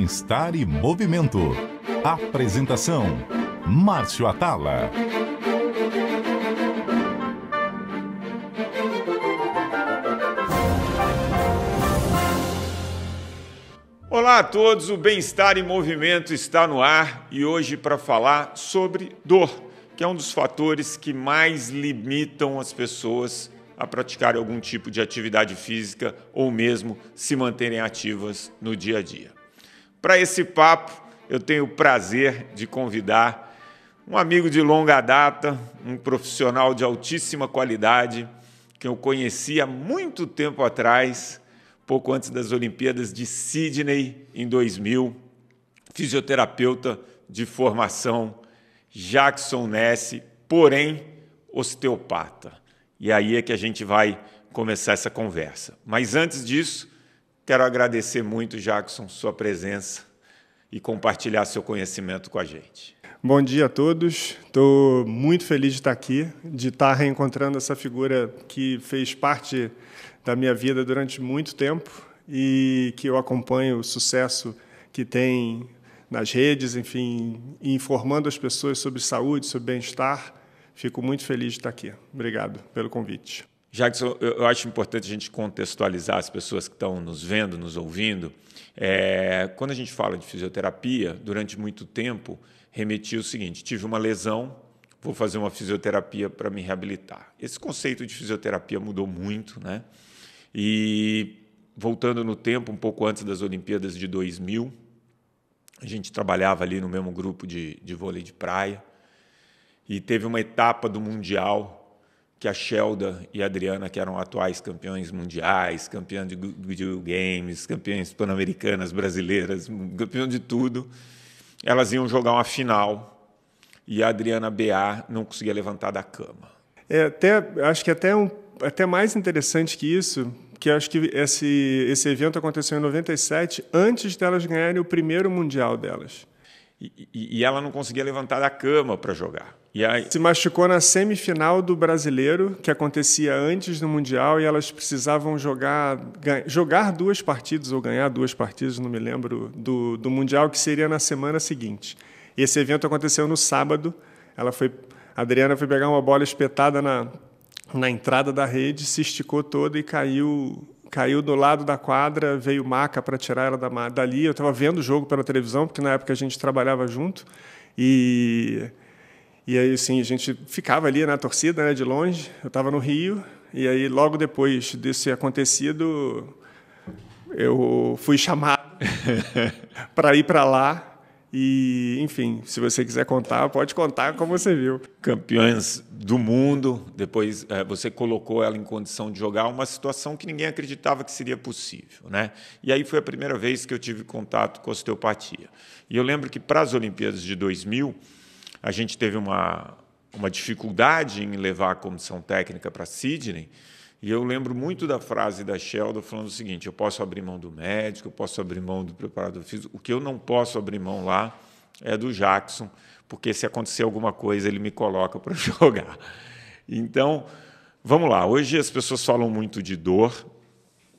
Bem-Estar e Movimento. Apresentação: Márcio Atala. Olá a todos, o Bem-Estar e Movimento está no ar e hoje para falar sobre dor, que é um dos fatores que mais limitam as pessoas a praticarem algum tipo de atividade física ou mesmo se manterem ativas no dia a dia. Para esse papo, eu tenho o prazer de convidar um amigo de longa data, um profissional de altíssima qualidade, que eu conheci há muito tempo atrás, pouco antes das Olimpíadas de Sydney, em 2000, fisioterapeuta de formação, Jackson Nesse, porém osteopata. E aí é que a gente vai começar essa conversa. Mas antes disso, quero agradecer muito, Jackson, sua presença e compartilhar seu conhecimento com a gente. Bom dia a todos. Estou muito feliz de estar aqui, de estar reencontrando essa figura que fez parte da minha vida durante muito tempo e que eu acompanho o sucesso que tem nas redes, enfim, informando as pessoas sobre saúde, sobre bem-estar. Fico muito feliz de estar aqui. Obrigado pelo convite. Jackson, eu acho importante a gente contextualizar as pessoas que estão nos vendo, nos ouvindo. Quando a gente fala de fisioterapia, durante muito tempo, remetia o seguinte: tive uma lesão, vou fazer uma fisioterapia para me reabilitar. Esse conceito de fisioterapia mudou muito, né? E voltando no tempo, um pouco antes das Olimpíadas de 2000, a gente trabalhava ali no mesmo grupo de vôlei de praia e teve uma etapa do Mundial que a Shelda e a Adriana, que eram atuais campeões mundiais, campeãs de Games, campeãs pan-americanas, brasileiras, campeão de tudo, elas iam jogar uma final e a Adriana BA não conseguia levantar da cama. Acho que até mais interessante que isso, que acho que esse evento aconteceu em 97, antes delas ganharem o primeiro Mundial delas. E ela não conseguia levantar da cama para jogar. E aí... Se machucou na semifinal do Brasileiro, que acontecia antes do Mundial, e elas precisavam jogar duas partidas, ou ganhar duas partidas, não me lembro, do Mundial, que seria na semana seguinte. E esse evento aconteceu no sábado. A Adriana foi pegar uma bola espetada na entrada da rede, se esticou toda e caiu do lado da quadra, veio maca para tirar ela dali. Eu estava vendo o jogo pela televisão, porque na época a gente trabalhava junto. E aí, assim, a gente ficava ali na torcida, né, de longe. Eu estava no Rio, e aí, logo depois desse acontecido, eu fui chamado para ir para lá. E, enfim, se você quiser contar, pode contar como você viu. Campeões do mundo, depois você colocou ela em condição de jogar uma situação que ninguém acreditava que seria possível, né? E aí foi a primeira vez que eu tive contato com osteopatia. E eu lembro que para as Olimpíadas de 2000, a gente teve uma dificuldade em levar a comissão técnica para Sydney. E eu lembro muito da frase da Shelda falando o seguinte: eu posso abrir mão do médico, eu posso abrir mão do preparador físico, o que eu não posso abrir mão lá é do Jackson, porque se acontecer alguma coisa, ele me coloca para jogar. Então, vamos lá. Hoje as pessoas falam muito de dor,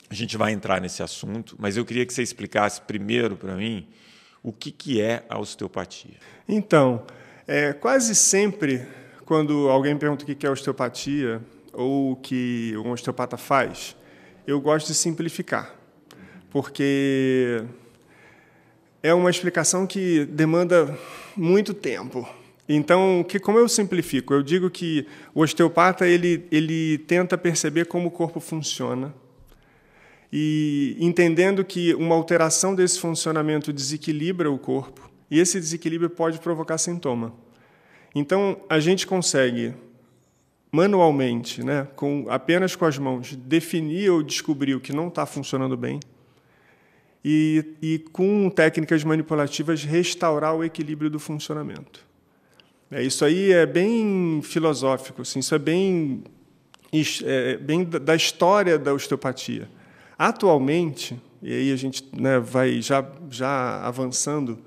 a gente vai entrar nesse assunto, mas eu queria que você explicasse primeiro para mim o que é a osteopatia. Então, quase sempre, quando alguém pergunta o que é osteopatia, ou o que um osteopata faz, eu gosto de simplificar, porque é uma explicação que demanda muito tempo. Então, como eu simplifico? Eu digo que o osteopata ele tenta perceber como o corpo funciona e entendendo que uma alteração desse funcionamento desequilibra o corpo e esse desequilíbrio pode provocar sintoma. Então, a gente consegue manualmente, né, apenas com as mãos, definir ou descobrir o que não está funcionando bem e com técnicas manipulativas, restaurar o equilíbrio do funcionamento. Isso aí é bem filosófico, assim, isso é bem da história da osteopatia. Atualmente, e aí a gente, né, vai já avançando,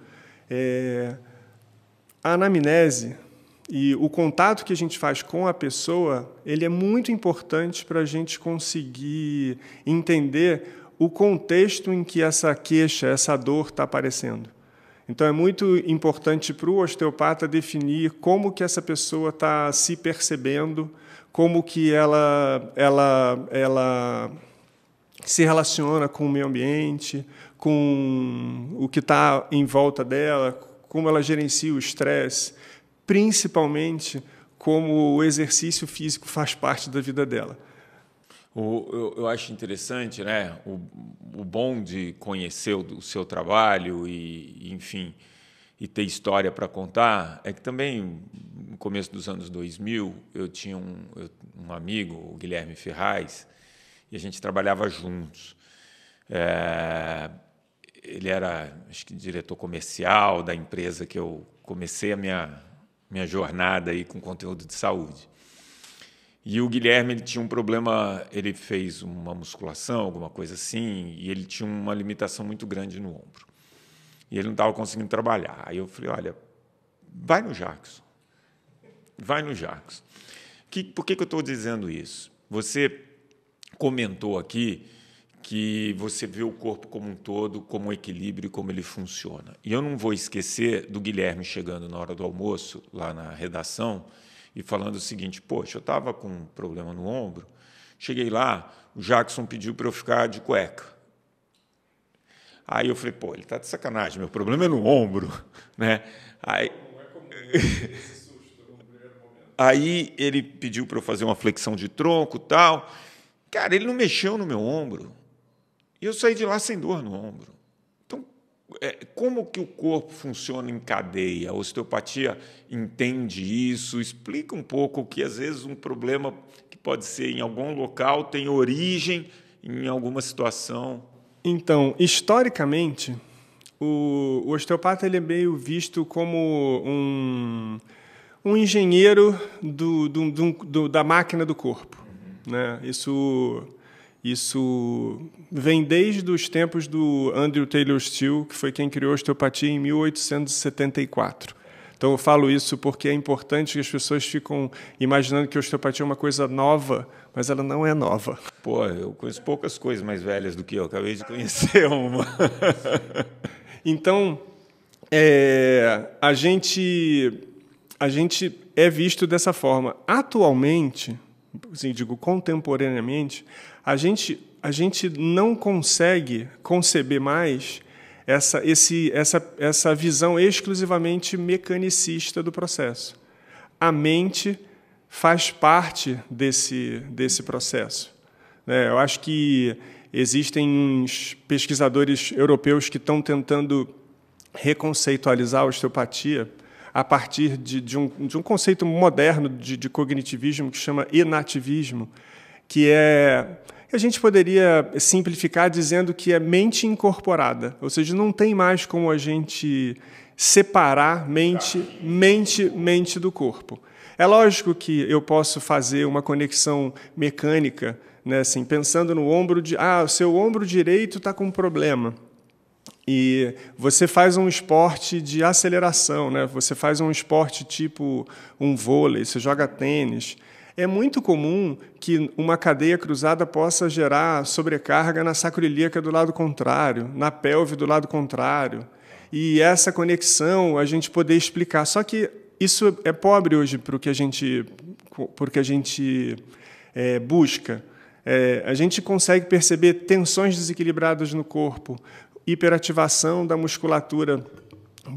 a anamnese e o contato que a gente faz com a pessoa, ele é muito importante para a gente conseguir entender o contexto em que essa queixa, essa dor está aparecendo. Então, é muito importante para o osteopata definir como que essa pessoa está se percebendo, como que ela se relaciona com o meio ambiente, com o que está em volta dela, como ela gerencia o estresse, principalmente como o exercício físico faz parte da vida dela. Eu acho interessante, né? O bom de conhecer o seu trabalho e, enfim, e ter história para contar é que também, no começo dos anos 2000, eu tinha um amigo, o Guilherme Ferraz, e a gente trabalhava juntos. Ele era, acho que, diretor comercial da empresa que eu comecei a minha jornada aí com conteúdo de saúde. E o Guilherme, ele tinha um problema, ele fez uma musculação, alguma coisa assim, e ele tinha uma limitação muito grande no ombro. E ele não estava conseguindo trabalhar. Aí eu falei, olha, vai no Jackson. Vai no Jackson. Por que eu estou dizendo isso? Você comentou aqui que você vê o corpo como um todo, como um equilíbrio e como ele funciona. E eu não vou esquecer do Guilherme chegando na hora do almoço, lá na redação, e falando o seguinte, poxa, eu estava com um problema no ombro, cheguei lá, o Jackson pediu para eu ficar de cueca. Aí eu falei, pô, ele está de sacanagem, meu problema é no ombro. Né? Aí ele pediu para eu fazer uma flexão de tronco e tal. Cara, ele não mexeu no meu ombro. E eu saí de lá sem dor no ombro. Então, como que o corpo funciona em cadeia? A osteopatia entende isso? Explica um pouco que, às vezes, um problema que pode ser em algum local tem origem em alguma situação. Então, historicamente, o osteopata ele é meio visto como um engenheiro da máquina do corpo. Né? Isso vem desde os tempos do Andrew Taylor Still, que foi quem criou a osteopatia em 1874. Então, eu falo isso porque é importante que as pessoas ficam imaginando que a osteopatia é uma coisa nova, mas ela não é nova. Pô, eu conheço poucas coisas mais velhas do que eu. Acabei de conhecer uma. Então, a gente é visto dessa forma. Atualmente, assim, digo contemporaneamente, a gente não consegue conceber mais essa visão exclusivamente mecanicista do processo. A mente faz parte desse processo. Eu acho que existem uns pesquisadores europeus que estão tentando reconceitualizar a osteopatia a partir de um conceito moderno de cognitivismo que chama enativismo, que a gente poderia simplificar dizendo que é mente incorporada, ou seja, não tem mais como a gente separar mente do corpo. É lógico que eu posso fazer uma conexão mecânica, né, assim, pensando no ombro o seu ombro direito está com um problema. E você faz um esporte de aceleração, né? Você faz um esporte tipo um vôlei, você joga tênis. É muito comum que uma cadeia cruzada possa gerar sobrecarga na sacroiliaca do lado contrário, na pelve do lado contrário. E essa conexão a gente poder explicar. Só que isso é pobre hoje para o que a gente busca. A gente consegue perceber tensões desequilibradas no corpo, hiperativação da musculatura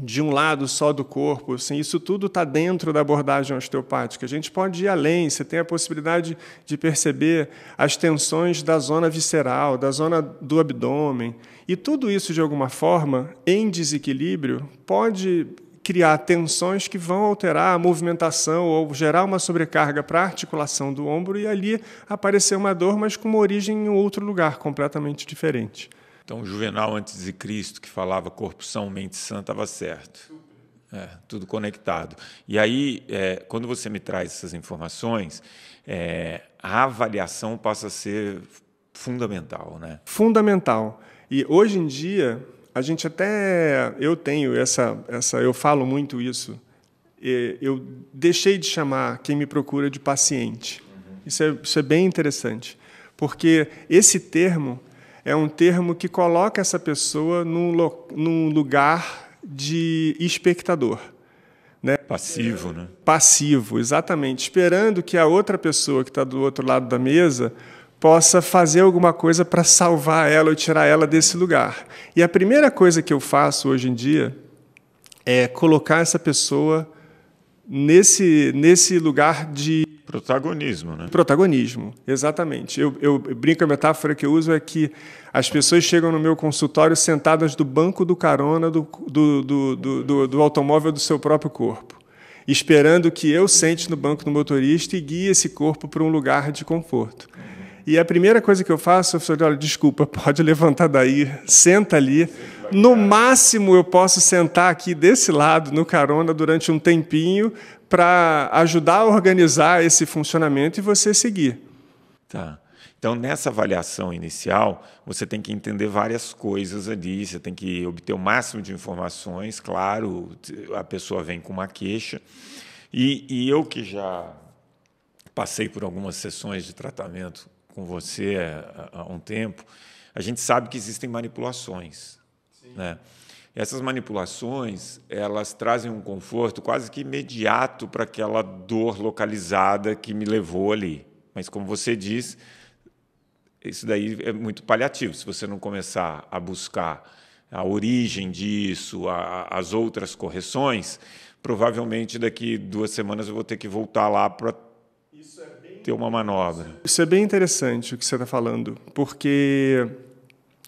de um lado só do corpo, assim, isso tudo está dentro da abordagem osteopática. A gente pode ir além, você tem a possibilidade de perceber as tensões da zona visceral, da zona do abdômen, e tudo isso, de alguma forma, em desequilíbrio, pode criar tensões que vão alterar a movimentação ou gerar uma sobrecarga para a articulação do ombro e ali aparecer uma dor, mas com uma origem em outro lugar, completamente diferente. Então, o Juvenal antes de Cristo, que falava corpo são, mente sã, estava certo. Tudo conectado. E aí, quando você me traz essas informações, a avaliação passa a ser fundamental, né? Fundamental. E hoje em dia, a gente eu tenho eu falo muito isso. Eu deixei de chamar quem me procura de paciente. Isso é bem interessante, porque esse termo é um termo que coloca essa pessoa num lugar de espectador. Né? Passivo, né? Passivo, exatamente. Esperando que a outra pessoa que está do outro lado da mesa possa fazer alguma coisa para salvar ela ou tirar ela desse lugar. E a primeira coisa que eu faço hoje em dia é colocar essa pessoa nesse lugar de protagonismo, né? Protagonismo, exatamente. Eu brinco, a metáfora que eu uso é que as pessoas chegam no meu consultório sentadas do banco do carona do automóvel do seu próprio corpo, esperando que eu sente no banco do motorista e guie esse corpo para um lugar de conforto. E a primeira coisa que eu faço, eu falo, olha, desculpa, pode levantar daí, senta ali. No máximo, eu posso sentar aqui desse lado, no carona, durante um tempinho, para ajudar a organizar esse funcionamento e você seguir. Tá. Então, nessa avaliação inicial, você tem que entender várias coisas ali, você tem que obter o máximo de informações, claro, a pessoa vem com uma queixa. E eu que já passei por algumas sessões de tratamento com você há um tempo, a gente sabe que existem manipulações, né? E essas manipulações, elas trazem um conforto quase que imediato para aquela dor localizada que me levou ali. Mas, como você diz, isso daí é muito paliativo. Se você não começar a buscar a origem disso, as outras correções, provavelmente daqui 2 semanas eu vou ter que voltar lá para ter uma manobra. Isso é bem interessante o que você está falando, porque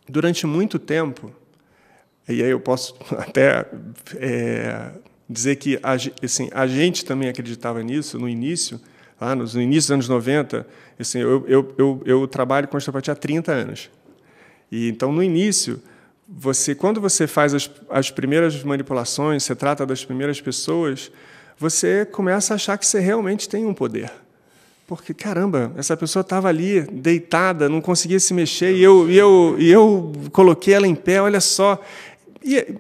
durante muito tempo, e aí eu posso até dizer que assim, a gente também acreditava nisso no início, lá no início dos anos 90, assim, eu trabalho com osteopatia há 30 anos. E, então, no início, quando você faz as primeiras manipulações, você trata das primeiras pessoas, você começa a achar que você realmente tem um poder. Porque, caramba, essa pessoa estava ali, deitada, não conseguia se mexer, e eu coloquei ela em pé, olha só.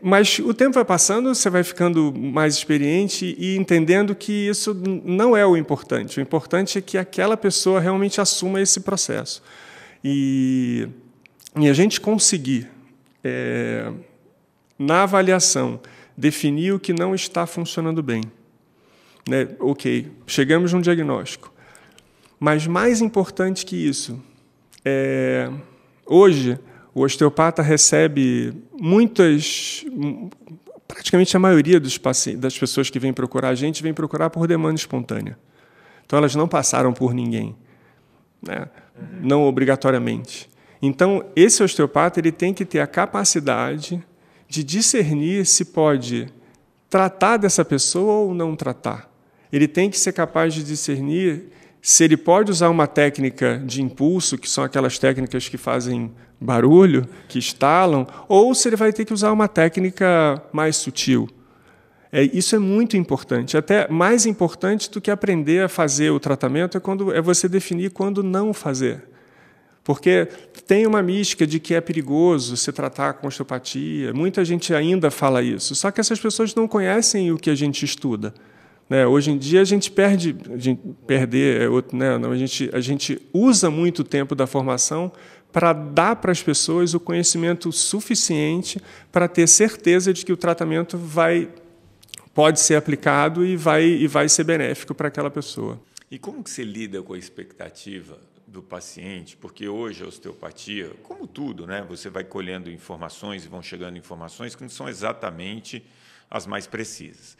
Mas o tempo vai passando, você vai ficando mais experiente e entendendo que isso não é o importante. O importante é que aquela pessoa realmente assuma esse processo. E a gente conseguir, na avaliação, definir o que não está funcionando bem. Né? Ok, chegamos num diagnóstico. Mas mais importante que isso, hoje o osteopata recebe praticamente a maioria das pessoas que vêm procurar a gente, vem procurar por demanda espontânea. Então, elas não passaram por ninguém, né? Não obrigatoriamente. Então, esse osteopata ele tem que ter a capacidade de discernir se pode tratar dessa pessoa ou não tratar. Ele tem que ser capaz de discernir se ele pode usar uma técnica de impulso, que são aquelas técnicas que fazem barulho, que estalam, ou se ele vai ter que usar uma técnica mais sutil. Isso é muito importante. Até mais importante do que aprender a fazer o tratamento é você definir quando não fazer. Porque tem uma mística de que é perigoso se tratar com osteopatia. Muita gente ainda fala isso. Só que essas pessoas não conhecem o que a gente estuda. Hoje em dia a gente a gente usa muito tempo da formação para dar para as pessoas o conhecimento suficiente para ter certeza de que o tratamento pode ser aplicado e vai ser benéfico para aquela pessoa. E como que você lida com a expectativa do paciente? Porque hoje a osteopatia, como tudo, né, você vai colhendo informações e vão chegando informações que não são exatamente as mais precisas.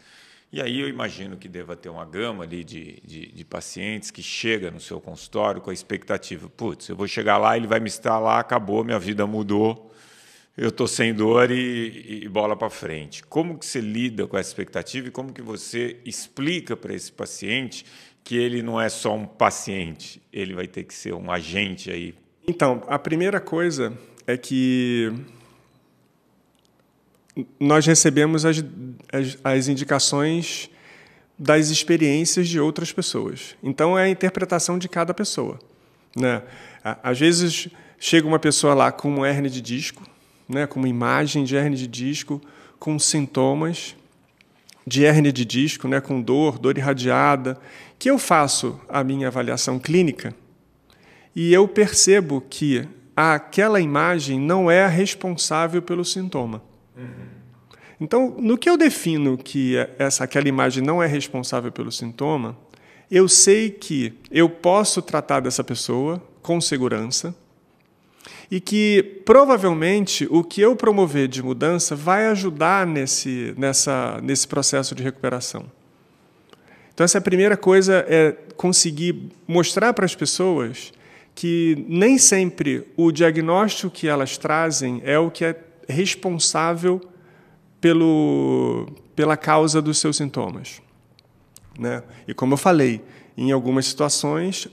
E aí eu imagino que deva ter uma gama ali de pacientes que chega no seu consultório com a expectativa, putz, eu vou chegar lá, ele vai me instalar, acabou, minha vida mudou, eu estou sem dor e bola para frente. Como que você lida com essa expectativa e como que você explica para esse paciente que ele não é só um paciente, ele vai ter que ser um agente aí? Então, a primeira coisa é que nós recebemos as indicações das experiências de outras pessoas. Então, é a interpretação de cada pessoa, né? Às vezes, chega uma pessoa lá com uma hérnia de disco, né, com uma imagem de hérnia de disco, com sintomas de hérnia de disco, né, com dor irradiada, que eu faço a minha avaliação clínica e eu percebo que aquela imagem não é a responsável pelo sintoma. Então, no que eu defino que aquela imagem não é responsável pelo sintoma, eu sei que eu posso tratar dessa pessoa com segurança e que, provavelmente, o que eu promover de mudança vai ajudar nesse processo de recuperação. Então, essa primeira coisa é conseguir mostrar para as pessoas que nem sempre o diagnóstico que elas trazem é o que é responsável pela causa dos seus sintomas, né? E como eu falei, em algumas situações,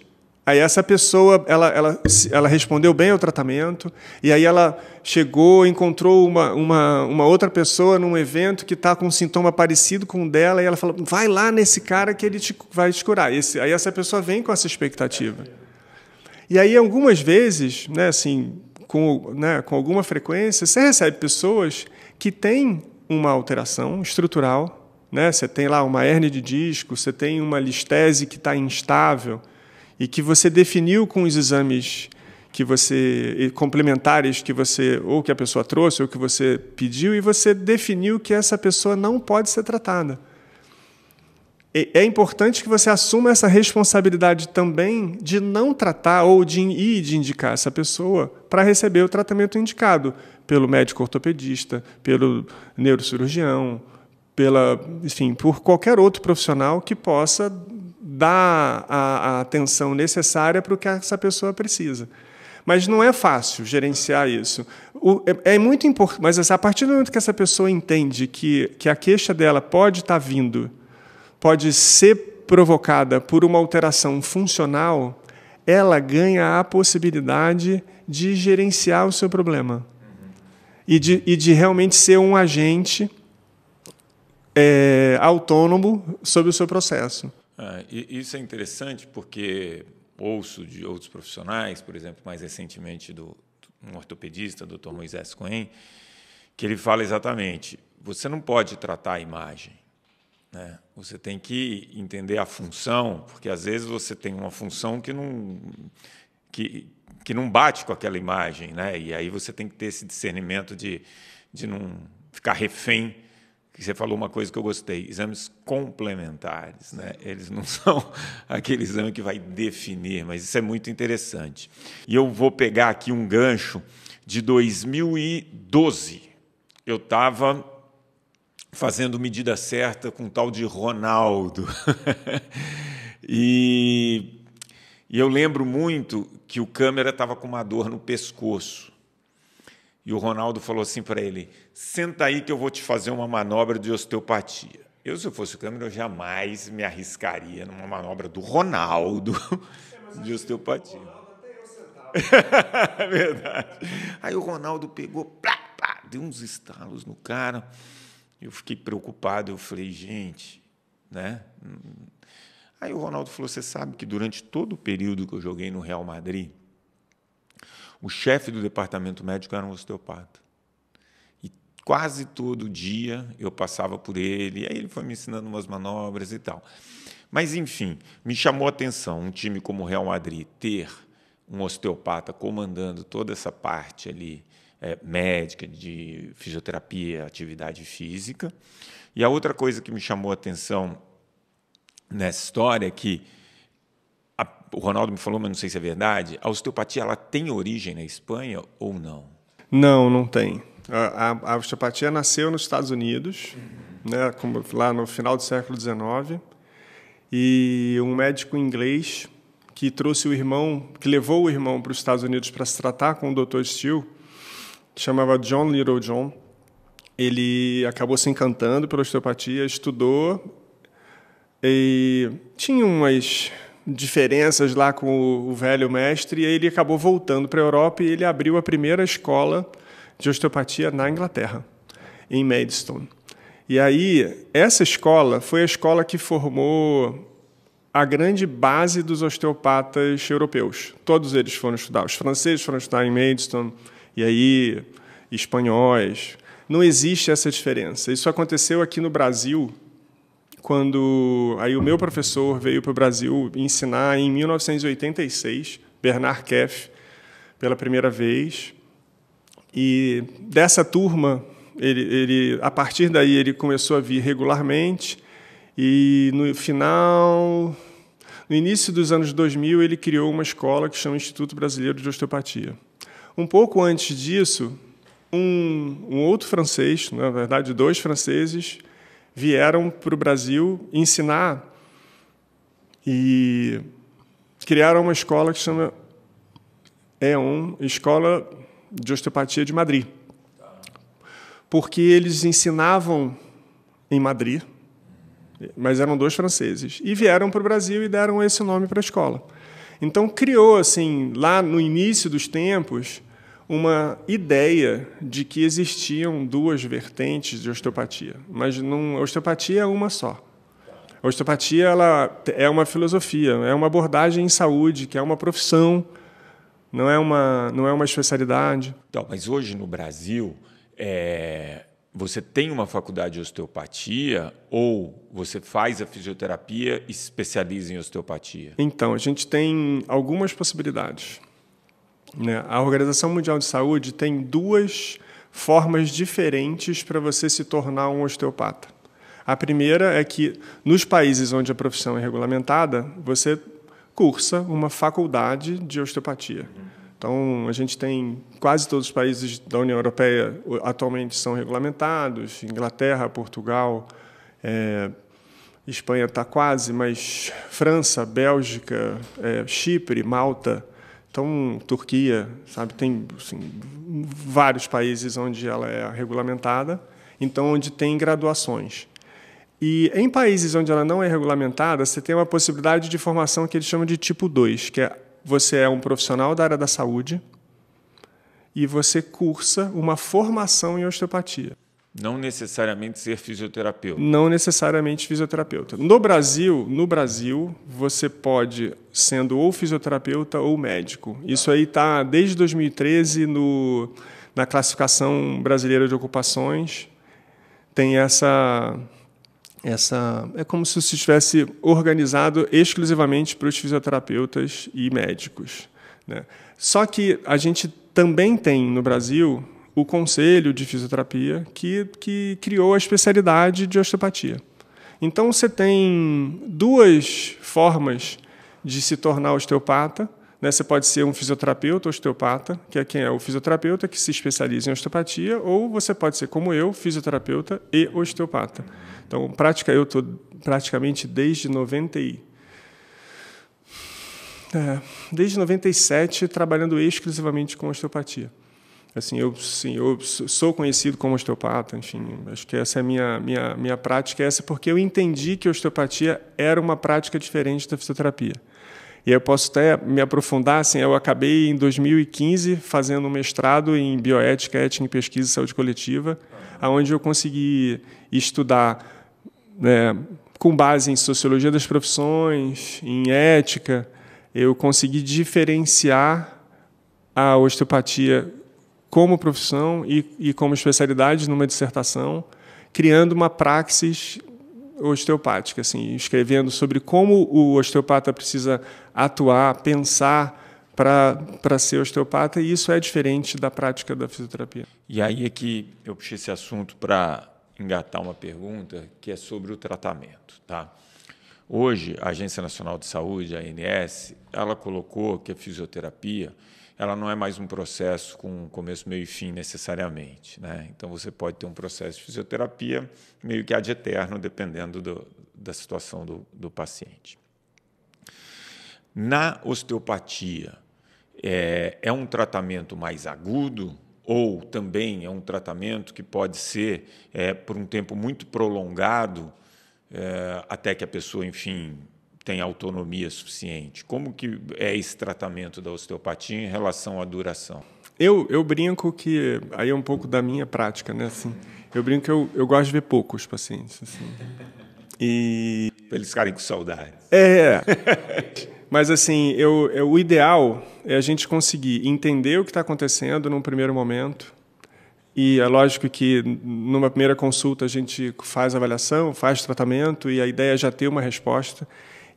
aí essa pessoa ela respondeu bem ao tratamento, e aí ela chegou, encontrou uma outra pessoa num evento que está com um sintoma parecido com o dela, e ela falou, vai lá nesse cara que ele vai te curar. Aí essa pessoa vem com essa expectativa. E aí, algumas vezes, né, assim, com alguma frequência, você recebe pessoas que têm uma alteração estrutural, né? Você tem lá uma hérnia de disco, você tem uma listese que está instável e que você definiu com os exames complementares que a pessoa trouxe ou que você pediu, e você definiu que essa pessoa não pode ser tratada. É importante que você assuma essa responsabilidade também de não tratar ou de indicar essa pessoa para receber o tratamento indicado pelo médico ortopedista, pelo neurocirurgião, enfim, por qualquer outro profissional que possa dar a atenção necessária para o que essa pessoa precisa. Mas não é fácil gerenciar isso. É muito importante, mas a partir do momento que essa pessoa entende que a queixa dela pode ser provocada por uma alteração funcional, ela ganha a possibilidade de gerenciar o seu problema e de realmente ser um agente autônomo sobre o seu processo. Isso é interessante porque ouço de outros profissionais, por exemplo, mais recentemente um ortopedista, Dr. Moisés Cohen, que ele fala exatamente, você não pode tratar a imagem, né? Você tem que entender a função, porque às vezes você tem uma função que não bate com aquela imagem, né? E aí você tem que ter esse discernimento de não ficar refém. Você falou uma coisa que eu gostei, exames complementares, né? Eles não são aquele exame que vai definir, mas isso é muito interessante. E eu vou pegar aqui um gancho de 2012. Eu estava fazendo medida certa com o tal de Ronaldo. E eu lembro muito que o câmera estava com uma dor no pescoço. E o Ronaldo falou assim para ele, senta aí que eu vou te fazer uma manobra de osteopatia. Se eu fosse o câmera, eu jamais me arriscaria numa manobra do Ronaldo de osteopatia. É verdade. Aí o Ronaldo pegou, deu uns estalos no cara. Eu fiquei preocupado, eu falei, gente, né? Aí o Ronaldo falou, você sabe que durante todo o período que eu joguei no Real Madrid, o chefe do departamento médico era um osteopata. E quase todo dia eu passava por ele, e aí ele foi me ensinando umas manobras e tal. Mas, enfim, me chamou a atenção um time como o Real Madrid ter um osteopata comandando toda essa parte ali, médica, de fisioterapia, atividade física. E a outra coisa que me chamou a atenção nessa história é que o Ronaldo me falou, mas não sei se é verdade, a osteopatia ela tem origem na Espanha ou não? Não, não tem. A osteopatia nasceu nos Estados Unidos, né, lá no final do século XIX, e um médico inglês que levou o irmão para os Estados Unidos para se tratar com o Dr. Steele, que chamava John Littlejohn, ele acabou se encantando pela osteopatia, estudou e tinha umas diferenças lá com o velho mestre, e aí ele acabou voltando para a Europa e ele abriu a primeira escola de osteopatia na Inglaterra, em Maidstone. E aí, essa escola foi a escola que formou a grande base dos osteopatas europeus. Todos eles foram estudar. Os franceses foram estudar em Maidstone, e aí espanhóis. Não existe essa diferença. Isso aconteceu aqui no Brasil, quando aí o meu professor veio para o Brasil ensinar em 1986, Bernard Keff, pela primeira vez. E dessa turma, a partir daí, ele começou a vir regularmente. E no início dos anos 2000, ele criou uma escola que chama Instituto Brasileiro de Osteopatia. Um pouco antes disso, um outro francês, na verdade, 2 franceses, vieram para o Brasil ensinar e criaram uma escola que chama Escola de Osteopatia de Madrid. Porque eles ensinavam em Madrid, mas eram 2 franceses, e vieram para o Brasil e deram esse nome para a escola. Então, criou, assim, lá no início dos tempos, uma ideia de que existiam 2 vertentes de osteopatia, mas a osteopatia é uma só. A osteopatia ela é uma filosofia, é uma abordagem em saúde, que é uma profissão, não é uma especialidade. Então, mas hoje no Brasil, você tem uma faculdade de osteopatia ou você faz a fisioterapia e se especializa em osteopatia? Então, a gente tem algumas possibilidades. A Organização Mundial de Saúde tem 2 formas diferentes para você se tornar um osteopata. A primeira é que, nos países onde a profissão é regulamentada, você cursa uma faculdade de osteopatia. Então, a gente tem quase todos os países da União Europeia atualmente são regulamentados, Inglaterra, Portugal, Espanha está quase, mas França, Bélgica, Chipre, Malta, então Turquia, sabe, tem assim, vários países onde ela é regulamentada, então onde tem graduações. E em países onde ela não é regulamentada, você tem uma possibilidade de formação que eles chamam de tipo 2, que você é um profissional da área da saúde e você cursa uma formação em osteopatia. Não necessariamente ser fisioterapeuta. Não necessariamente fisioterapeuta. No Brasil, você pode, sendo ou fisioterapeuta ou médico. Isso aí está desde 2013 na classificação brasileira de ocupações. Tem essa é como se isso estivesse organizado exclusivamente para os fisioterapeutas e médicos, né? Só que a gente também tem no Brasil o Conselho de Fisioterapia que criou a especialidade de osteopatia. Então você tem 2 formas de se tornar osteopata, né? Você pode ser um fisioterapeuta osteopata, que é quem é o fisioterapeuta que se especializa em osteopatia, ou você pode ser, como eu, fisioterapeuta e osteopata. Então, eu estou praticamente desde 97 trabalhando exclusivamente com osteopatia. Assim, eu sou conhecido como osteopata, enfim, acho que essa é a minha prática, porque eu entendi que a osteopatia era uma prática diferente da fisioterapia. E aí eu posso até me aprofundar, assim, eu acabei em 2015 fazendo um mestrado em bioética, ética em pesquisa e saúde coletiva, onde eu consegui estudar, com base em sociologia das profissões, em ética, eu consegui diferenciar a osteopatia como profissão e como especialidade numa dissertação, criando uma praxis osteopática, assim, escrevendo sobre como o osteopata precisa atuar, pensar para ser osteopata, e isso é diferente da prática da fisioterapia. E aí é que eu puxei esse assunto para engatar uma pergunta que é sobre o tratamento, tá? Hoje, a Agência Nacional de Saúde, a ANS, ela colocou que a fisioterapia ela não é mais um processo com começo, meio e fim necessariamente, né? Então, você pode ter um processo de fisioterapia meio que ad eterno, dependendo da situação do paciente. Na osteopatia, é um tratamento mais agudo ou também é um tratamento que pode ser por um tempo muito prolongado até que a pessoa, enfim, tenha autonomia suficiente? Como que é esse tratamento da osteopatia em relação à duração? Eu brinco que, aí é um pouco da minha prática, né? Assim, eu brinco que eu gosto de ver poucos pacientes. Assim, e para eles ficarem com saudade. Mas, assim, o ideal é a gente conseguir entender o que está acontecendo num primeiro momento. E é lógico que, numa primeira consulta, a gente faz avaliação, faz tratamento, e a ideia é já ter uma resposta.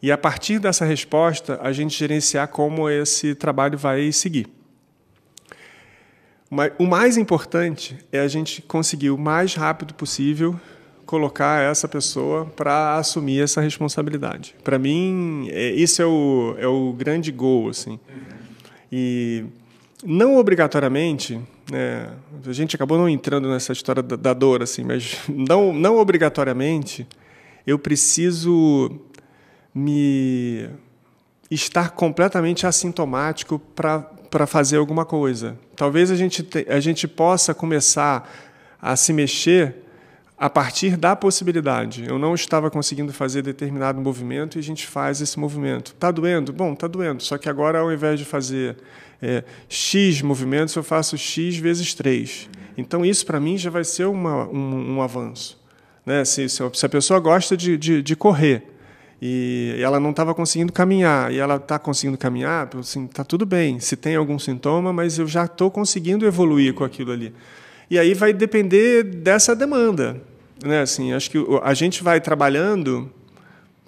E, a partir dessa resposta, a gente gerenciar como esse trabalho vai seguir. O mais importante é a gente conseguir o mais rápido possível colocar essa pessoa para assumir essa responsabilidade. Para mim, isso é o grande goal, assim. E não obrigatoriamente, né, a gente acabou não entrando nessa história da dor, assim, mas não obrigatoriamente eu preciso estar completamente assintomático para fazer alguma coisa. Talvez a gente possa começar a se mexer a partir da possibilidade. Eu não estava conseguindo fazer determinado movimento e a gente faz esse movimento. Está doendo? Bom, está doendo. Só que agora, ao invés de fazer X movimentos, eu faço X vezes 3. Então, isso, para mim, já vai ser um avanço. Né? Se a pessoa gosta de correr e ela não estava conseguindo caminhar, e ela está conseguindo caminhar, assim, está tudo bem. Se tem algum sintoma, mas eu já estou conseguindo evoluir com aquilo ali. E aí vai depender dessa demanda. Né? Assim, acho que a gente vai trabalhando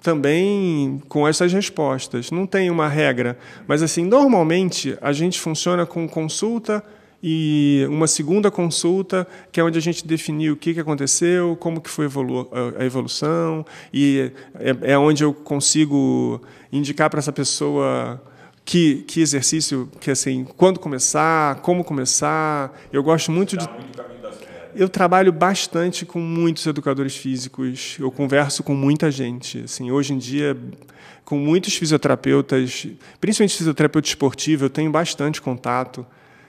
também com essas respostas. Não tem uma regra, mas assim, normalmente a gente funciona com consulta e uma segunda consulta, que é onde a gente definiu o que aconteceu, como que foi a evolução, e é onde eu consigo indicar para essa pessoa que exercício, que assim, quando começar, como começar. Eu gosto muito de... Eu trabalho bastante com muitos educadores físicos, eu converso com muita gente. Assim, hoje em dia, com muitos fisioterapeutas, principalmente fisioterapeuta esportivo, eu tenho bastante contato.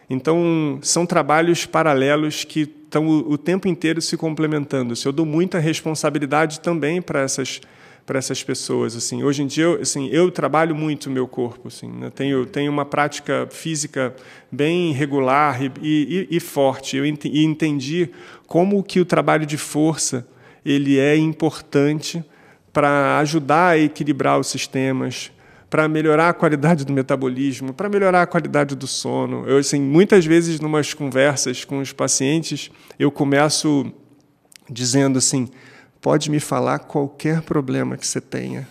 Então, são trabalhos paralelos que estão o tempo inteiro se complementando. Eu dou muita responsabilidade também para essas pessoas. Assim, hoje em dia, eu trabalho muito o meu corpo. Assim, né? Tenho uma prática física bem regular e forte. E entendi como que o trabalho de força ele é importante para ajudar a equilibrar os sistemas, para melhorar a qualidade do metabolismo, para melhorar a qualidade do sono. Eu, assim, muitas vezes, em umas conversas com os pacientes, eu começo dizendo assim: pode me falar qualquer problema que você tenha.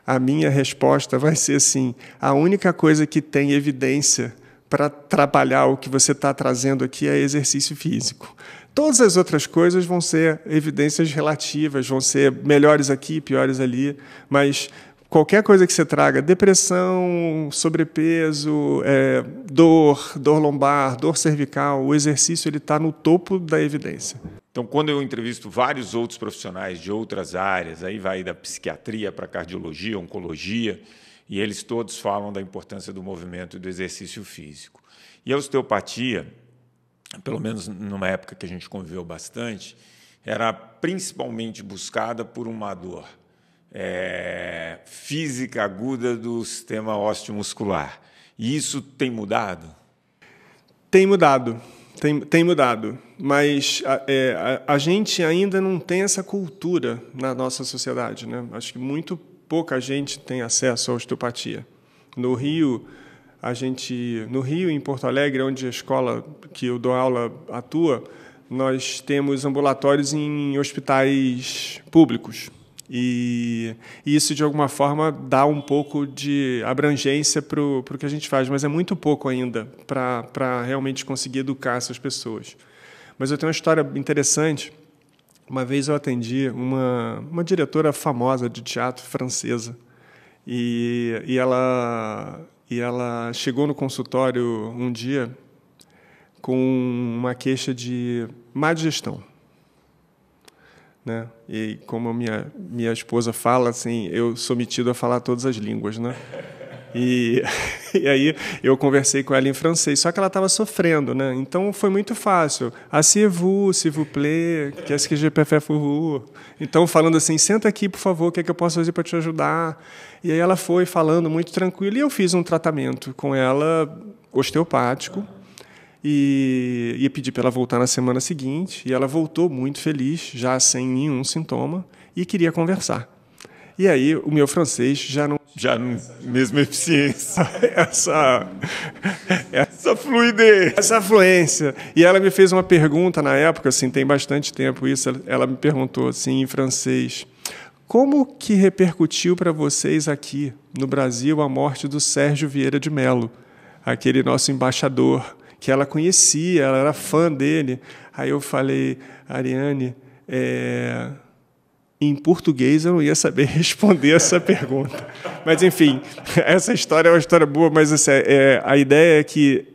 A minha resposta vai ser assim: a única coisa que tem evidência para atrapalhar o que você está trazendo aqui é exercício físico. Todas as outras coisas vão ser evidências relativas, vão ser melhores aqui, piores ali, mas qualquer coisa que você traga, depressão, sobrepeso, dor lombar, dor cervical, o exercício ele está no topo da evidência. Então, quando eu entrevisto vários outros profissionais de outras áreas, aí vai da psiquiatria para cardiologia, oncologia, e eles todos falam da importância do movimento e do exercício físico. E a osteopatia, pelo menos numa época que a gente conviveu bastante, era principalmente buscada por uma dor física aguda do sistema osteomuscular. E isso tem mudado? Tem mudado. Tem mudado, mas a gente ainda não tem essa cultura na nossa sociedade, né? Acho que muito pouca gente tem acesso à osteopatia. No Rio, e em Porto Alegre, onde a escola que eu dou aula atua, nós temos ambulatórios em hospitais públicos. E isso, de alguma forma, dá um pouco de abrangência para o que a gente faz, mas é muito pouco ainda para realmente conseguir educar essas pessoas. Mas eu tenho uma história interessante. Uma vez eu atendi uma diretora famosa de teatro francesa, e ela chegou no consultório um dia com uma queixa de má digestão. Né? E como a minha esposa fala, assim, eu sou metido a falar todas as línguas, né? E aí eu conversei com ela em francês, só que ela estava sofrendo, né? Então foi muito fácil. Asseyez-vous, s'il vous plaît, qu'est-ce que je peux faire pour vous? Então, falando assim, senta aqui, por favor, o que é que eu posso fazer para te ajudar? E aí ela foi falando muito tranquila, e eu fiz um tratamento com ela osteopático, e pedi para ela voltar na semana seguinte, e ela voltou muito feliz, já sem nenhum sintoma, e queria conversar. E aí o meu francês já não... mesma eficiência. essa fluidez. Essa fluência. E ela me fez uma pergunta na época, assim, tem bastante tempo isso, ela me perguntou assim, em francês: como que repercutiu para vocês aqui no Brasil a morte do Sérgio Vieira de Mello, aquele nosso embaixador que ela conhecia, ela era fã dele. Aí eu falei, Ariane, em português eu não ia saber responder essa pergunta. Mas, enfim, essa história é uma história boa, mas assim, a ideia é que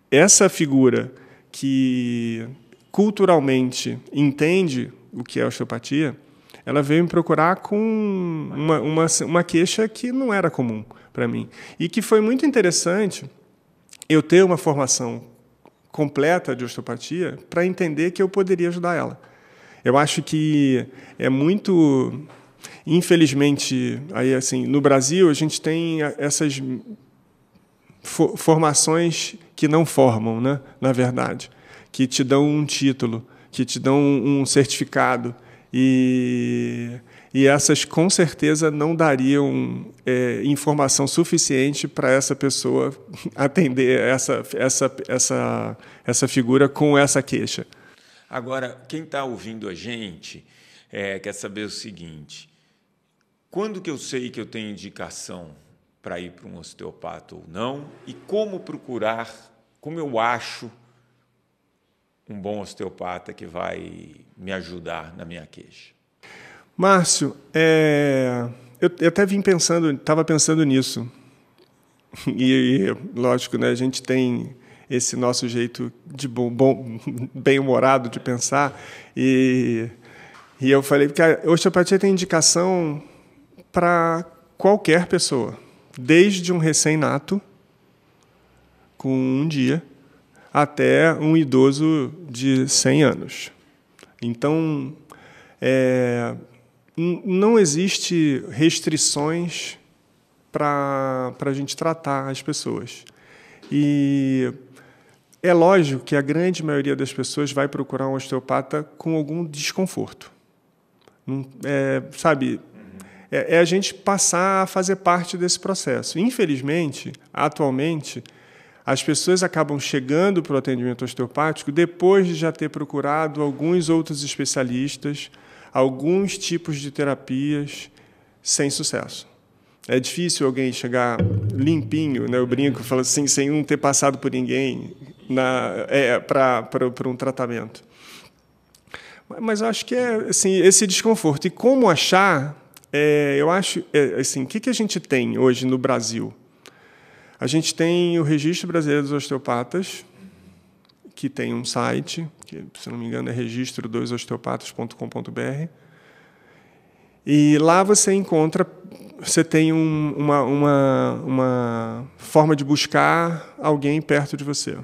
essa figura que culturalmente entende o que é osteopatia, ela veio me procurar com uma queixa que não era comum para mim. E que foi muito interessante eu ter uma formação completa de osteopatia para entender que eu poderia ajudar ela. Eu acho que é muito... Infelizmente, aí, assim, no Brasil, a gente tem essas formações que não formam, né, na verdade, que te dão um título, que te dão um certificado, e essas, com certeza, não dariam informação suficiente para essa pessoa atender essa figura com essa queixa. Agora, quem está ouvindo a gente quer saber o seguinte: quando que eu sei que eu tenho indicação para ir para um osteopata ou não? E como procurar, como eu acho um bom osteopata que vai me ajudar na minha queixa? Márcio, eu até estava pensando nisso. E lógico, né, a gente tem esse nosso jeito de bem-humorado de pensar. E eu falei que a osteopatia tem indicação para qualquer pessoa, desde um recém-nato, com 1 dia, até um idoso de 100 anos. Então, não existe restrições para a gente tratar as pessoas. E é lógico que a grande maioria das pessoas vai procurar um osteopata com algum desconforto. Sabe, a gente passar a fazer parte desse processo. Infelizmente, atualmente, as pessoas acabam chegando para o atendimento osteopático depois de já ter procurado alguns outros especialistas, alguns tipos de terapias, sem sucesso. É difícil alguém chegar limpinho, né? Eu brinco, falo assim, sem não ter passado por ninguém para um tratamento. Mas eu acho que é assim, esse desconforto. E como achar? Eu acho, assim, o que a gente tem hoje no Brasil? A gente tem o Registro Brasileiro dos Osteopatas, que tem um site, que, se não me engano, é registro2osteopatas.com.br. E lá você tem uma forma de buscar alguém perto de você.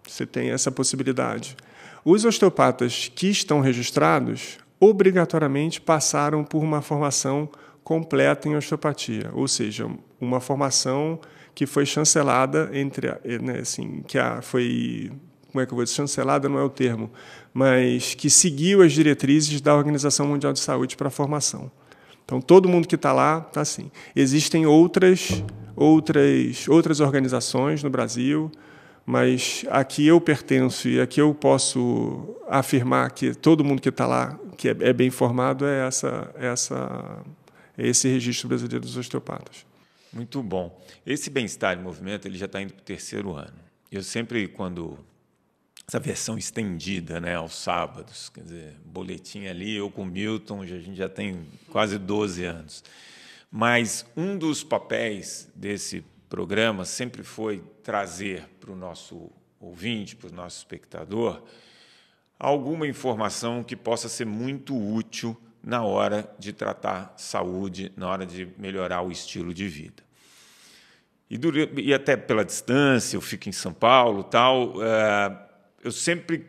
Você tem essa possibilidade. Os osteopatas que estão registrados, obrigatoriamente passaram por uma formação completa em osteopatia, ou seja, uma formação que foi chancelada como é que eu vou dizer? Chancelada não é o termo, mas que seguiu as diretrizes da Organização Mundial de Saúde para a formação. Então, todo mundo que está lá está assim. Existem outras organizações no Brasil, mas aqui eu pertenço e aqui eu posso afirmar que todo mundo que está lá, que é bem formado, é esse Registro Brasileiro dos Osteopatas. Muito bom. Esse Bem-Estar em Movimento ele já está indo para o 3º ano. Eu sempre, quando essa versão estendida, né, aos sábados, quer dizer, boletim ali, eu com o Milton, a gente já tem quase 12 anos. Mas um dos papéis desse programa sempre foi trazer para o nosso ouvinte, para o nosso espectador, alguma informação que possa ser muito útil na hora de tratar saúde, na hora de melhorar o estilo de vida. E até pela distância, eu fico em São Paulo, eu sempre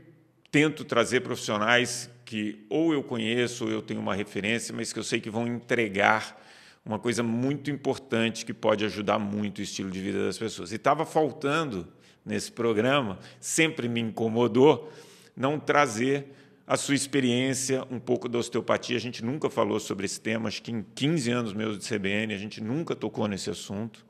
tento trazer profissionais que ou eu conheço ou eu tenho uma referência, mas que eu sei que vão entregar uma coisa muito importante que pode ajudar muito o estilo de vida das pessoas. E estava faltando nesse programa, sempre me incomodou, não trazer a sua experiência, um pouco da osteopatia. A gente nunca falou sobre esse tema, acho que em 15 anos meus de CBN a gente nunca tocou nesse assunto.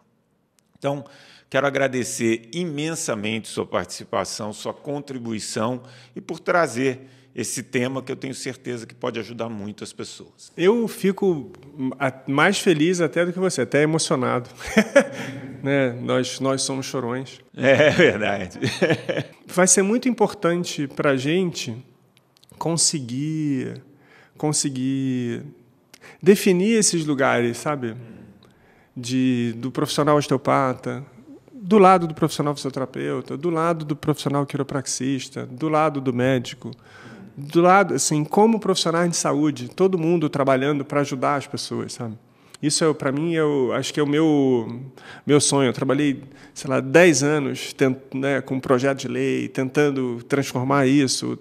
Então, quero agradecer imensamente sua participação, sua contribuição e por trazer esse tema que eu tenho certeza que pode ajudar muito as pessoas. Eu fico mais feliz até do que você, até emocionado. Né? Nós somos chorões. É verdade. Vai ser muito importante para a gente conseguir definir esses lugares, sabe? Do profissional osteopata, do lado do profissional fisioterapeuta, do lado do profissional quiropraxista, do lado do médico, do lado, assim, como profissionais de saúde, todo mundo trabalhando para ajudar as pessoas, sabe? Isso, para mim, acho que é o meu sonho. Eu trabalhei, sei lá, 10 anos com um projeto de lei, tentando transformar isso,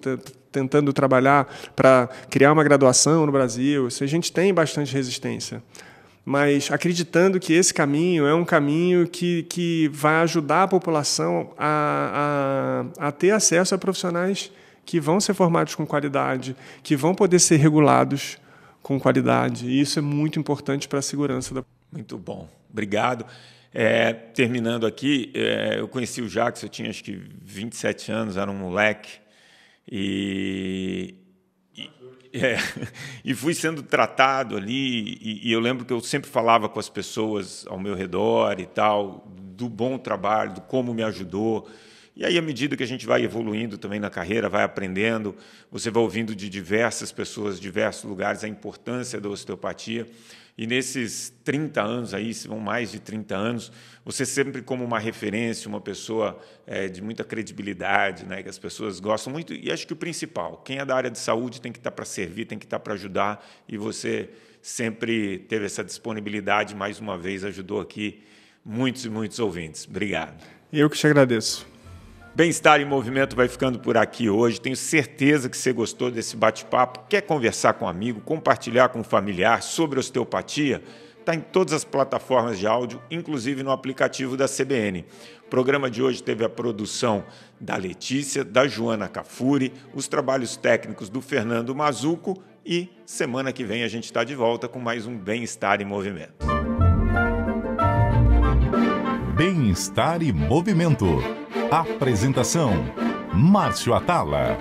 tentando trabalhar para criar uma graduação no Brasil. A gente tem bastante resistência, mas acreditando que esse caminho é um caminho que vai ajudar a população a ter acesso a profissionais que vão ser formados com qualidade, que vão poder ser regulados com qualidade. E isso é muito importante para a segurança da... Muito bom. Obrigado. Terminando aqui, eu conheci o Jacques, eu tinha acho que 27 anos, era um moleque, e fui sendo tratado ali, e eu lembro que eu sempre falava com as pessoas ao meu redor e tal, do bom trabalho, do como me ajudou. E aí, à medida que a gente vai evoluindo também na carreira, vai aprendendo, você vai ouvindo de diversas pessoas, de diversos lugares, a importância da osteopatia. E nesses 30 anos, aí, se vão mais de 30 anos, você sempre como uma referência, uma pessoa de muita credibilidade, né, que as pessoas gostam muito. E acho que o principal, quem é da área de saúde tem que estar para servir, tem que estar para ajudar. E você sempre teve essa disponibilidade, mais uma vez, ajudou aqui muitos e muitos ouvintes. Obrigado. Eu que te agradeço. Bem-Estar em Movimento vai ficando por aqui hoje. Tenho certeza que você gostou desse bate-papo. Quer conversar com um amigo, compartilhar com um familiar sobre osteopatia? Está em todas as plataformas de áudio, inclusive no aplicativo da CBN. O programa de hoje teve a produção da Letícia, da Joana Cafuri, os trabalhos técnicos do Fernando Mazuco e semana que vem a gente está de volta com mais um Bem-Estar em Movimento. Bem-Estar e Movimento. Apresentação: Márcio Atala.